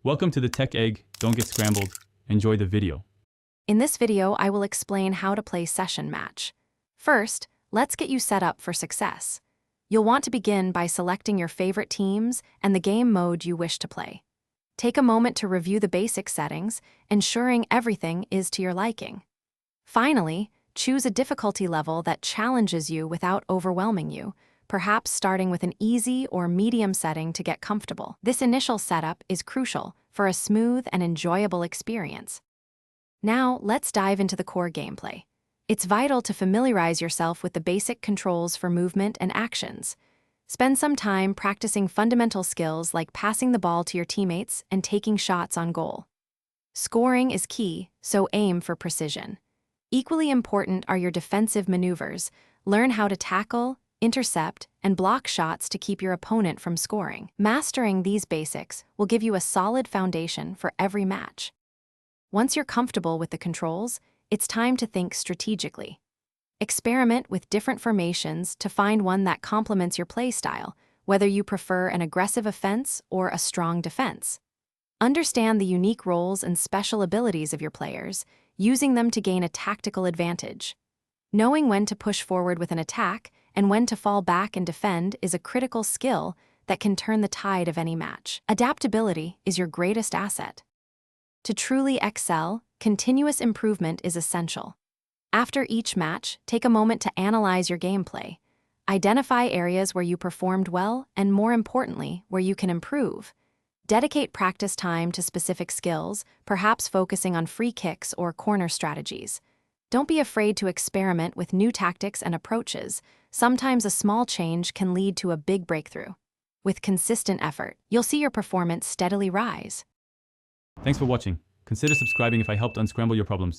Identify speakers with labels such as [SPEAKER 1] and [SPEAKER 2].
[SPEAKER 1] Welcome to the Tech Egg. Don't get scrambled. Enjoy the video.
[SPEAKER 2] In this video, I will explain how to play Session Match. First, let's get you set up for success. You'll want to begin by selecting your favorite teams and the game mode you wish to play. Take a moment to review the basic settings, ensuring everything is to your liking. Finally, choose a difficulty level that challenges you without overwhelming you, perhaps starting with an easy or medium setting to get comfortable. This initial setup is crucial for a smooth and enjoyable experience. Now, let's dive into the core gameplay. It's vital to familiarize yourself with the basic controls for movement and actions. Spend some time practicing fundamental skills like passing the ball to your teammates and taking shots on goal. Scoring is key, so aim for precision. Equally important are your defensive maneuvers. Learn how to tackle, intercept, and block shots to keep your opponent from scoring. Mastering these basics will give you a solid foundation for every match. Once you're comfortable with the controls, it's time to think strategically. Experiment with different formations to find one that complements your play style, whether you prefer an aggressive offense or a strong defense. Understand the unique roles and special abilities of your players, using them to gain a tactical advantage. Knowing when to push forward with an attack and when to fall back and defend is a critical skill that can turn the tide of any match. Adaptability is your greatest asset. To truly excel, continuous improvement is essential. After each match, take a moment to analyze your gameplay. Identify areas where you performed well and, more importantly, where you can improve. Dedicate practice time to specific skills, perhaps focusing on free kicks or corner strategies. Don't be afraid to experiment with new tactics and approaches. Sometimes a small change can lead to a big breakthrough. With consistent effort, you'll see your performance steadily rise.
[SPEAKER 1] Thanks for watching. Consider subscribing if I helped unscramble your problems.